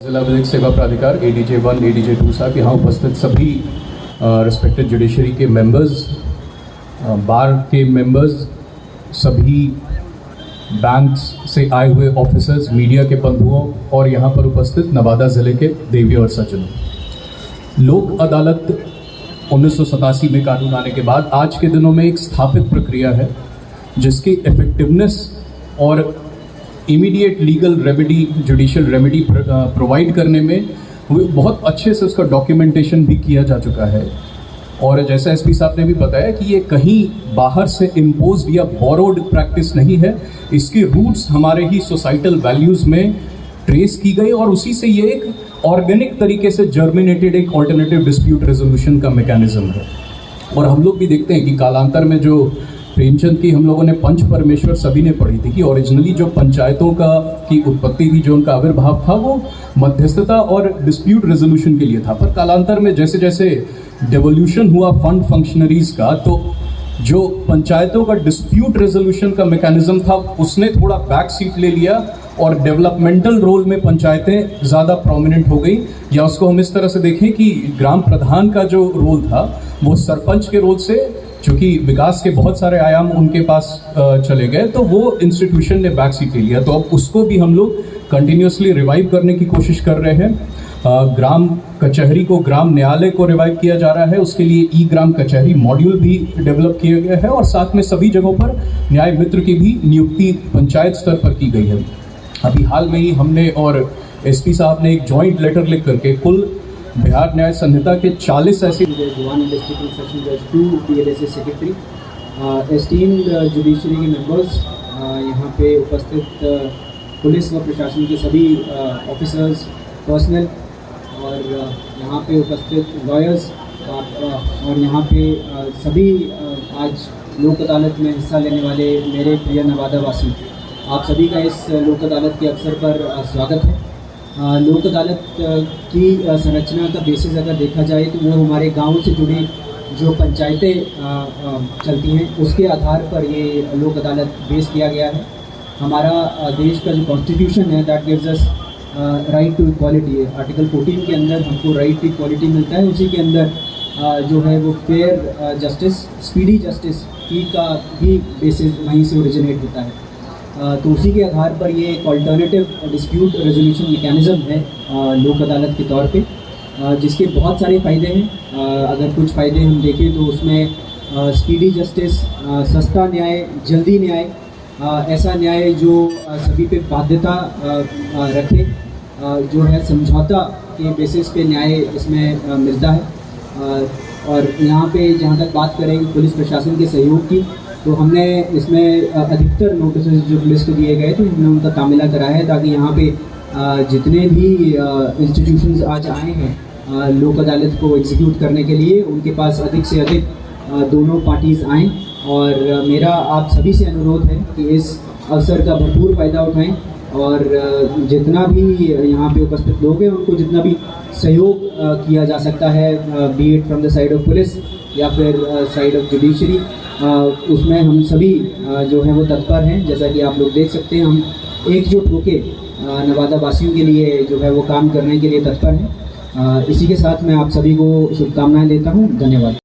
जिला विधिक सेवा प्राधिकार ADJ 1, ADJ 2 साहब, यहाँ उपस्थित सभी रिस्पेक्टेड जुडिशरी के मेंबर्स, बार के मेंबर्स, सभी बैंक्स से आए हुए ऑफिसर्स, मीडिया के बंधुओं और यहाँ पर उपस्थित नवादा ज़िले के देवियों और सज्जनों। लोक अदालत 1987 में कानून आने के बाद आज के दिनों में एक स्थापित प्रक्रिया है जिसकी इफेक्टिवनेस और immediate legal remedy, judicial remedy provide करने में बहुत अच्छे से उसका डॉक्यूमेंटेशन भी किया जा चुका है। और जैसा SP साहब ने भी बताया कि ये कहीं बाहर से इम्पोज्ड या बोरोड प्रैक्टिस नहीं है, इसकी रूट्स हमारे ही सोसाइटल वैल्यूज़ में ट्रेस की गई और उसी से ये एक ऑर्गेनिक तरीके से जर्मिनेटेड एक ऑल्टरनेटिव डिस्प्यूट रेजोल्यूशन का मैकेनिज्म है। और हम लोग भी देखते हैं कि कालांतर में जो प्रेमचंद की हम लोगों ने पंच परमेश्वर सभी ने पढ़ी थी कि ओरिजिनली जो पंचायतों की उत्पत्ति थी, जो उनका आविर्भाव था, वो मध्यस्थता और डिस्प्यूट रेजोल्यूशन के लिए था। पर कालांतर में जैसे जैसे डेवोल्यूशन हुआ फंड फंक्शनरीज का, तो जो पंचायतों का डिस्प्यूट रेजोल्यूशन का मैकेनिज्म था उसने थोड़ा बैक सीट ले लिया और डेवलपमेंटल रोल में पंचायतें ज़्यादा प्रोमिनेंट हो गई। या उसको हम इस तरह से देखें कि ग्राम प्रधान का जो रोल था वो सरपंच के रोल से, चूँकि विकास के बहुत सारे आयाम उनके पास चले गए, तो वो इंस्टीट्यूशन ने बैक सीट ले लिया। तो अब उसको भी हम लोग कंटिन्यूसली रिवाइव करने की कोशिश कर रहे हैं। ग्राम कचहरी को, ग्राम न्यायालय को रिवाइव किया जा रहा है, उसके लिए ग्राम कचहरी मॉड्यूल भी डेवलप किया गया है और साथ में सभी जगहों पर न्याय मित्र की भी नियुक्ति पंचायत स्तर पर की गई है। अभी हाल में ही हमने और SP साहब ने एक जॉइंट लेटर लिख करके कुल बिहार न्याय संहिता के 40 ऐसे एस्टीम्ड जुडिशरी के मेंबर्स, यहाँ पे उपस्थित पुलिस व प्रशासन के सभी ऑफिसर्स, पर्सनल और यहाँ पे उपस्थित लॉयर्स और यहाँ पे सभी आज लोक अदालत में हिस्सा लेने वाले मेरे प्रिय नवादा वासी, आप सभी का इस लोक अदालत के अवसर पर स्वागत है। लोक अदालत की संरचना का बेसिस अगर देखा जाए तो वो हमारे गाँव से जुड़ी जो पंचायतें चलती हैं उसके आधार पर ये लोक अदालत बेस किया गया है। हमारा देश का जो कॉन्स्टिट्यूशन है that gives us right to equality, article 14 के अंदर हमको राइट टू इक्वालिटी मिलता है। उसी के अंदर जो है वो फेयर जस्टिस, स्पीडी जस्टिस की का भी बेसिस वहीं से ओरिजिनेट होता है। तो उसी के आधार पर ये एक अल्टरनेटिव डिस्प्यूट रेजोल्यूशन मैकेनिज़्म है लोक अदालत के तौर पे, जिसके बहुत सारे फ़ायदे हैं। अगर कुछ फ़ायदे हम देखें तो उसमें स्पीडी जस्टिस, सस्ता न्याय, जल्दी न्याय, ऐसा न्याय जो सभी पे बाध्यता रखे, जो है समझौता के बेसिस पे न्याय इसमें मिलता है। और यहाँ पे जहाँ तक बात करें पुलिस प्रशासन के सहयोग की, तो हमने इसमें अधिकतर नोटिस जो पुलिस को दिए गए थे हमने उनका तामीला कराया है ताकि यहाँ पे जितने भी इंस्टीट्यूशंस आज आए हैं लोक अदालत को एग्जीक्यूट करने के लिए, उनके पास अधिक से अधिक दोनों पार्टीज़ आएँ। और मेरा आप सभी से अनुरोध है कि इस अवसर का भरपूर फ़ायदा उठाएं और जितना भी यहाँ पे उपस्थित लोग हैं उनको जितना भी सहयोग किया जा सकता है, B it from the side of police या फिर साइड ऑफ जुडिशरी, उसमें हम सभी जो है वो तत्पर हैं। जैसा कि आप लोग देख सकते हैं, हम एकजुट होकर नवादा वासियों के लिए जो है वो काम करने के लिए तत्पर हैं। इसी के साथ मैं आप सभी को शुभकामनाएं देता हूं। धन्यवाद।